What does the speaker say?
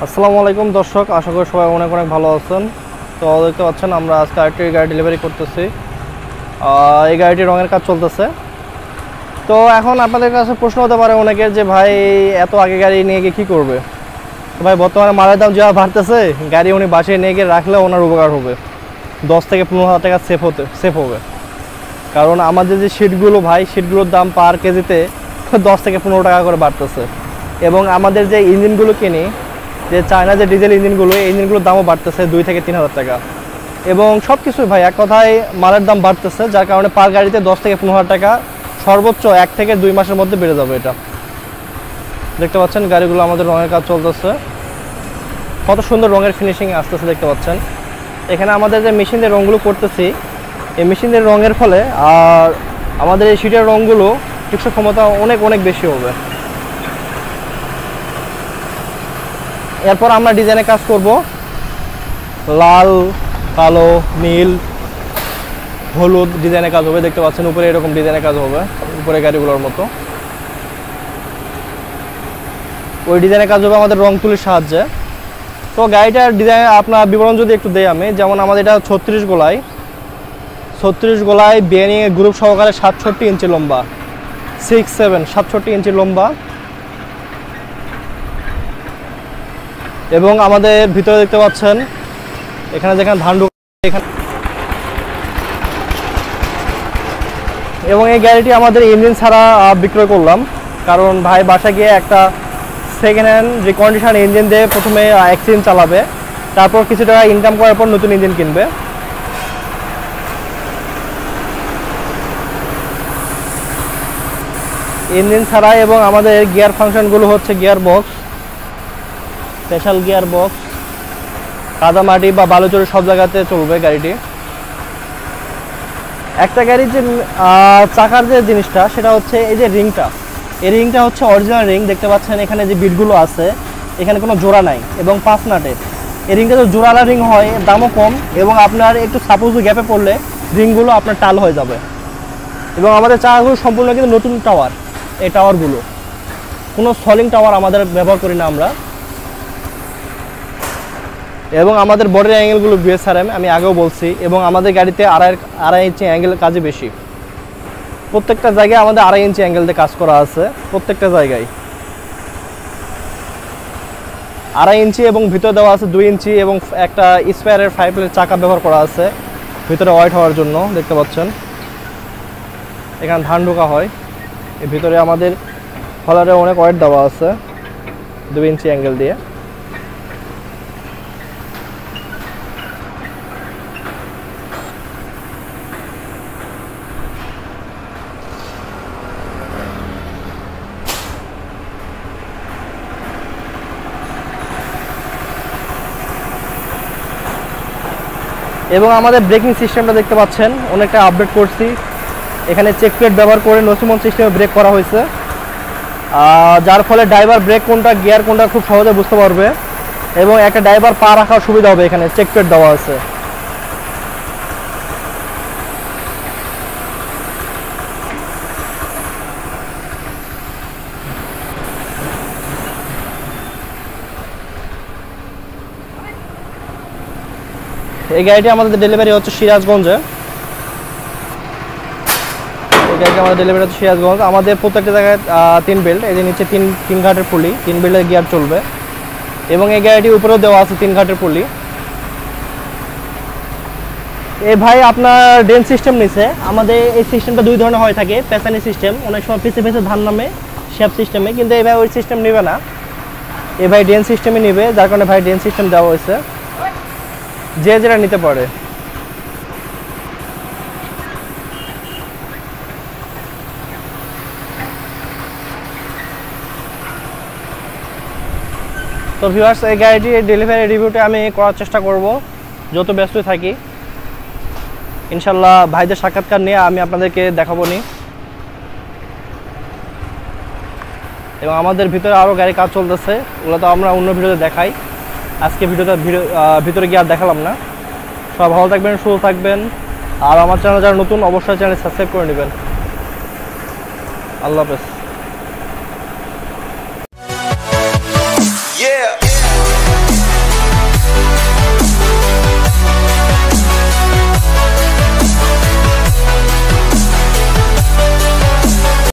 আসসালামু আলাইকুম দর্শক, আশা করি সবাই অনেক অনেক ভালো আছেন। তো দেখতে পাচ্ছেন আমরা আজকে আরেকটি গাড়ি ডেলিভারি করতেছি। এই গাড়িটির রঙের কাজ চলতেছে। তো এখন আপনাদের কাছে প্রশ্ন হতে পারে অনেকের যে ভাই এত আগে গাড়ি নিয়ে গিয়ে কী করবে। তো ভাই বর্তমানে মালের দাম যা বাড়তেছে, গাড়ি উনি বাসায় নিয়ে গিয়ে রাখলে ওনার উপকার হবে, 10 থেকে 15,000 টাকা সেফ হবে। কারণ আমাদের যে সিটগুলো ভাই, সিটগুলোর দাম পার কেজিতে 10 থেকে 15 টাকা করে বাড়তেছে। এবং আমাদের যে ইঞ্জিনগুলো কিনি, যে চায়না যে ডিজেল ইঞ্জিনগুলো, এই ইঞ্জিনগুলোর দামও বাড়তেছে 2 থেকে 3,000 টাকা। এবং সব কিছুই ভাই এক কথায় মালের দাম বাড়তেছে, যার কারণে পার গাড়িতে 10 থেকে 15,000 টাকা সর্বোচ্চ 1 থেকে 2 মাসের মধ্যে বেড়ে যাবে। এটা দেখতে পাচ্ছেন গাড়িগুলো আমাদের রঙের কাজ চলতেছে, কত সুন্দর রঙের ফিনিশিং আসতেছে দেখতে পাচ্ছেন। এখানে আমাদের যে মেশিন দিয়ে রঙগুলো করতেছি, এই মেশিন দিয়ে রঙের ফলে আর আমাদের এই সিটের রঙগুলো টেকসই ক্ষমতা অনেক অনেক বেশি হবে। এরপর আমরা ডিজাইনে কাজ করব, লাল, কালো, নীল, হলুদ ডিজাইনের কাজ হবে। দেখতে পাচ্ছেন উপরে এরকম ডিজাইনের কাজ হবে, উপরে গাড়িগুলোর মতো ওই ডিজাইনের কাজ হবে আমাদের রং তুলির সাহায্যে। তো গাড়িটার ডিজাইন আপনার বিবরণ যদি একটু দেই আমি, যেমন আমাদের এটা 36 গোলায় বিয়ারিং গ্রুপ সহকারে 67 ইঞ্চি লম্বা, 67 ইঞ্চি লম্বা। এবং আমাদের ভিতরে দেখতে পাচ্ছেন এখানে যেখানে ধান এখানে, এবং এই গাড়িটি আমাদের ইঞ্জিন ছাড়া বিক্রয় করলাম, কারণ ভাই বাসা গিয়ে একটা সেকেন্ড হ্যান্ড রিকন্ডিশন ইঞ্জিন দিয়ে প্রথমে এক্সচেঞ্জ চালাবে, তারপর কিছু টাকা ইনকাম করার পর নতুন ইঞ্জিন কিনবে। ইঞ্জিন ছাড়া এবং আমাদের গিয়ার ফাংশনগুলো হচ্ছে gear box, special gear box, কাদামাটি বা বালুচরি সব জায়গাতে চলবে গাড়িটি। একটা গাড়ির যে চাকার যে জিনিসটা, সেটা হচ্ছে এই যে রিংটা, এই রিংটা হচ্ছে অরিজিনাল রিং। দেখতে পাচ্ছেন এখানে যে বিটগুলো আছে, এখানে কোনো জোড়া নাই এবং 5 নাটের। এই রিংটা তো জোড়ালা রিং হয়, দামও কম, এবং আপনার একটু সাপোজ গ্যাপে পড়লে রিংগুলো আপনার টাল হয়ে যাবে। এবং আমাদের চাকাগুলো সম্পূর্ণ কিন্তু নতুন টাওয়ার, এই টাওয়ারগুলো কোনো সলিং টাওয়ার আমাদের ব্যবহার করি না আমরা। এবং আমাদের বডির অ্যাঙ্গেলগুলো বিএসআরএম, আমি আগেও বলছি। এবং আমাদের গাড়িতে আড়াই ইঞ্চি অ্যাঙ্গেল কাজে বেশি, প্রত্যেকটা জায়গায় আমাদের 2.5 ইঞ্চি অ্যাঙ্গেল দিয়ে কাজ করা আছে, প্রত্যেকটা জায়গায় 2.5 ইঞ্চি, এবং ভিতরে দেওয়া আছে 2 ইঞ্চি, এবং একটা স্পেয়ারের 5 প্লেট চাকা ব্যবহার করা আছে ভিতরে ওয়াইট হওয়ার জন্য। দেখতে পাচ্ছেন এখানে ধান ঢোকা হয়, এর ভিতরে আমাদের ফলারে অনেক ওয়াইট দেওয়া আছে 2 ইঞ্চি অ্যাঙ্গেল দিয়ে। এবং আমাদের ব্রেকিং সিস্টেমটা দেখতে পাচ্ছেন অনেকটা আপডেট করছি, এখানে চেক প্লেট ব্যবহার করে নসিমন সিস্টেমে ব্রেক করা হয়েছে, যার ফলে ড্রাইভার ব্রেক কোনটা গিয়ার কোনটা খুব সহজে বুঝতে পারবে, এবং একটা ড্রাইভার পা রাখার সুবিধা হবে। এখানে চেক প্লেট দেওয়া আছে। এই গাড়িটি আমাদের ডেলিভারি হচ্ছে সিরাজগঞ্জে। এই গাড়িটি আমাদের ডেলিভারি হচ্ছে সিরাজগঞ্জ। আমাদের প্রত্যেকটা জায়গায় 3 বেল্ট, এই যে নিচে 3 ঘাটের পুলি, 3 বেল্টের গিয়ার চলবে। এবং এই গাড়িটির উপরেও দেওয়া আছে 3 ঘাটের পুলি। এই ভাই আপনার ড্রেন সিস্টেম নিছে। আমাদের এই সিস্টেমটা 2 ধরনের হয়ে থাকে, পেছানি সিস্টেম, অনেক সময় পিছে পিছে ধান নামে শেপ সিস্টেমে, কিন্তু এই ভাই ওই সিস্টেম নেবে না, এই ভাই ড্রেন সিস্টেমে নেবে, যার কারণে ভাই ড্রেন সিস্টেম দেওয়া হয়েছে, যে যেটা নিতে পারে। তো ভিউয়ার্স, এই গাড়িটি ডেলিভারি রিভিউটা আমি করার চেষ্টা করব, যত ব্যস্তই থাকি ইনশাল্লাহ ভাইদের সাক্ষাৎকার নিয়ে আমি আপনাদেরকে দেখাবো নি। এবং আমাদের ভিতরে আরও গাড়ি কাজ চলতেছে, ওগুলো তো আমরা অন্য ভিডিওতে দেখাই, আজকে ভিতরে গিয়ে আর দেখালাম না। সব ভালো থাকবেন, সুস্থ থাকবেন, আর আমার চ্যানেল যারা নতুন অবশ্যই চ্যানেল সাবস্ক্রাইব করে নেবেন। আল্লাহ হাফেজ।